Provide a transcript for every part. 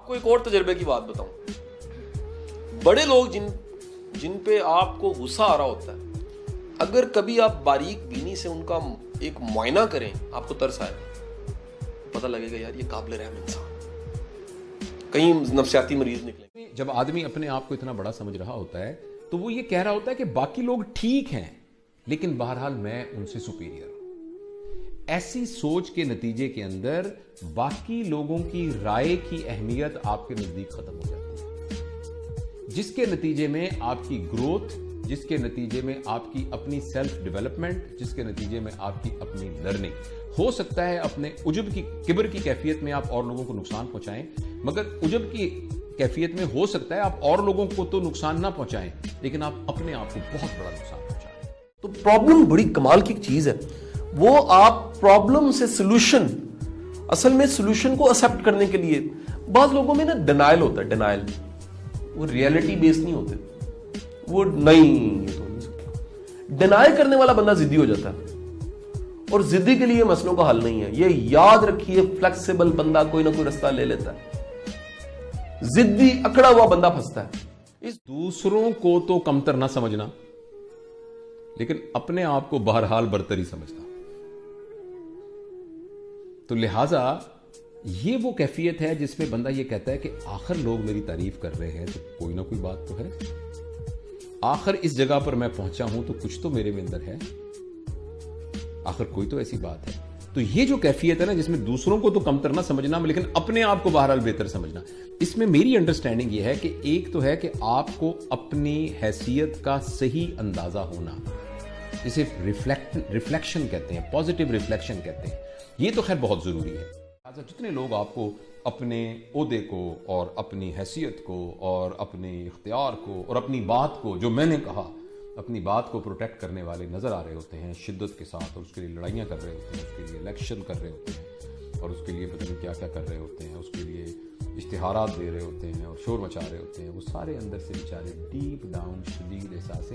आपको एक और तजर्बे की बात बताऊं। बड़े लोग जिन पे आपको गुस्सा आ रहा होता है, अगर कभी आप बारीक बीनी से उनका एक मुआयना करें, आपको तरस आएगा, पता लगेगा यार ये काबिल रहम इंसान, कहीं नफसियाती मरीज निकले। जब आदमी अपने आप को इतना बड़ा समझ रहा होता है तो वो ये कह रहा होता है कि बाकी लोग ठीक हैं लेकिन बहरहाल मैं उनसे सुपीरियर हूं। ऐसी सोच के नतीजे के अंदर बाकी लोगों की राय की अहमियत आपके नजदीक खत्म हो जाती है, जिसके नतीजे में आपकी ग्रोथ, जिसके नतीजे में आपकी अपनी सेल्फ डेवलपमेंट, जिसके नतीजे में आपकी अपनी लर्निंग। हो सकता है अपने उजब की किबर की कैफियत में आप और लोगों को नुकसान पहुंचाएं, मगर उजब की कैफियत में हो सकता है आप और लोगों को तो नुकसान ना पहुंचाएं लेकिन आप अपने आप को बहुत बड़ा नुकसान पहुंचाएं। तो प्रॉब्लम बड़ी कमाल की चीज है, वो आप प्रॉब्लम से सोल्यूशन, असल में सोल्यूशन को एक्सेप्ट करने के लिए बहुत लोगों में ना डिनायल होता है, डिनायल, वो रियलिटी बेस्ड नहीं होते, वो नहीं ये तो नहीं सकता। डिनाई करने वाला बंदा जिद्दी हो जाता है और जिद्दी के लिए मसलों का हल नहीं है। ये याद रखिए, फ्लेक्सिबल बंदा कोई ना कोई रास्ता ले लेता है, जिद्दी अकड़ा हुआ बंदा फंसता है। इस दूसरों को तो कमतर ना समझना लेकिन अपने आप को बहरहाल बरतरी समझना। तो लिहाजा ये वो कैफियत है जिसमें बंदा ये कहता है कि आखिर लोग मेरी तारीफ कर रहे हैं तो कोई ना कोई बात तो है, आखिर इस जगह पर मैं पहुंचा हूं तो कुछ तो मेरे में अंदर है, आखिर कोई तो ऐसी बात है। तो ये जो कैफियत है ना जिसमें दूसरों को तो कमतर ना समझना लेकिन अपने आप को बहरहाल बेहतर समझना, इसमें मेरी अंडरस्टैंडिंग ये है कि एक तो है कि आपको अपनी हैसियत का सही अंदाजा होना, जिसे रिफ्लेक्शन कहते हैं, पॉजिटिव रिफ्लेक्शन कहते हैं, ये तो खैर बहुत जरूरी है। जितने लोग आपको अपने ओहदे को और अपनी हैसियत को और अपने इख्तियार को और अपनी बात को, जो मैंने कहा, अपनी बात को प्रोटेक्ट करने वाले नजर आ रहे होते हैं शिद्दत के साथ, और उसके लिए लड़ाइयाँ कर रहे होते हैं, उसके लिए इलेक्शन कर रहे होते हैं और उसके लिए पता नहीं क्या क्या कर रहे होते हैं, उसके लिए इश्तिहारात दे रहे होते हैं और शोर मचा रहे होते हैं, वो सारे अंदर से बेचारे डीप डाउन शदीद एहसास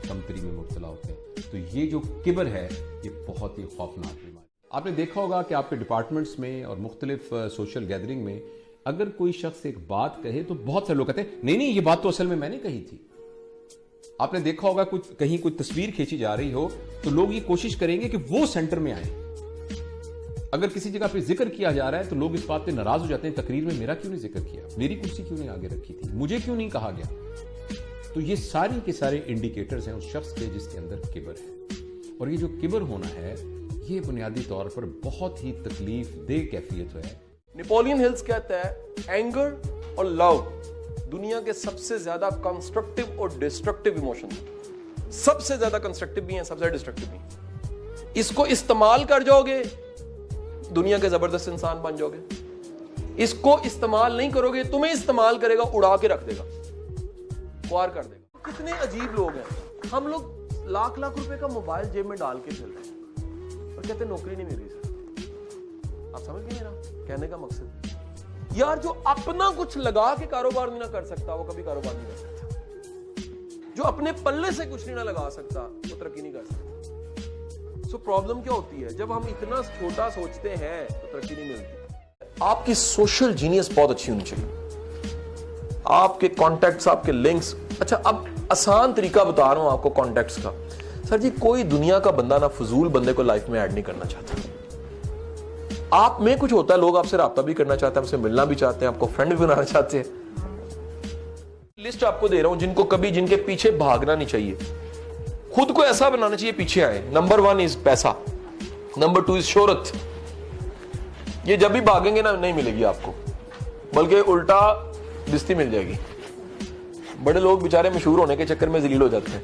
कमतरी में मुब्तला होते हैं। तो ये जो किबर है ये बहुत ही खौफनाक बीमारी। आपने देखा होगा कि आपके डिपार्टमेंट्स में और मुख्तलिफ सोशल गैदरिंग में अगर कोई शख्स एक बात कहे तो बहुत सारे लोग कहते हैं नहीं ये बात तो असल में मैंने कही थी। आपने देखा होगा कहीं कोई तस्वीर खींची जा रही हो तो लोग ये कोशिश करेंगे कि वो सेंटर में आए। अगर किसी जगह पे जिक्र किया जा रहा है तो लोग इस बात पे नाराज हो जाते हैं, तकरीर में मेरा क्यों नहीं जिक्र किया, मेरी कुर्सी क्यों नहीं आगे रखी थी, मुझे क्यों नहीं कहा गया। तो ये सारी के सारे इंडिकेटर्स हैं उस शख्स के जिसके अंदर किबर है। और ये जो किबर होना है ये बुनियादी तौर पर बहुत ही तकलीफ दे कैफियत है। नेपोलियन हिल्स कहता है एंगर और लव दुनिया के सबसे ज्यादा कंस्ट्रक्टिव और डिस्ट्रक्टिव इमोशन, सबसे ज्यादा कंस्ट्रक्टिव भी हैं, सबसे डिस्ट्रक्टिव भी हैं। इसको इस्तेमाल कर जाओगे दुनिया के जबरदस्त इंसान बन जाओगे, इसको इस्तेमाल नहीं करोगे तुम्हें इस्तेमाल करेगा, उड़ा के रख देगा, ख्वार कर देगा। कितने अजीब लोग हैं, हम लोग लाख लाख रुपए का मोबाइल जेब में डाल के चल रहे हैं और कहते नौकरी नहीं मिल रही सर। आप समझ गए मेरा कहने का मकसद? यार जो अपना कुछ लगा के कारोबार नहीं ना कर सकता वो कभी कारोबार नहीं कर सकता, जो अपने पल्ले से कुछ नहीं ना लगा सकता वो तरक्की नहीं कर सकता। सो प्रॉब्लम क्या होती है, जब हम इतना छोटा सोचते हैं तो तरक्की नहीं मिलती। आपकी सोशल जीनियस बहुत अच्छी होनी चाहिए, आपके कॉन्टैक्ट्स, आपके लिंक्स। अच्छा अब आसान तरीका बता रहा हूं आपको कॉन्टैक्ट्स का। सर जी कोई दुनिया का बंदा ना फजूल बंदे को लाइफ में ऐड नहीं करना चाहता। आप में कुछ होता है, लोग आपसे राब्ता भी करना चाहते हैं, आपसे मिलना भी चाहते हैं, आपको फ्रेंड भी बनाना चाहते हैं। लिस्ट आपको दे रहा हूं जिनके पीछे भागना नहीं चाहिए, खुद को ऐसा बनाना चाहिए पीछे आए। नंबर 1 इज पैसा, नंबर 2 इज शोहरत। ये जब भी भागेंगे ना नहीं मिलेगी आपको, बल्कि उल्टा बिस्ती मिल जाएगी। बड़े लोग बेचारे मशहूर होने के चक्कर में जलील हो जाते हैं।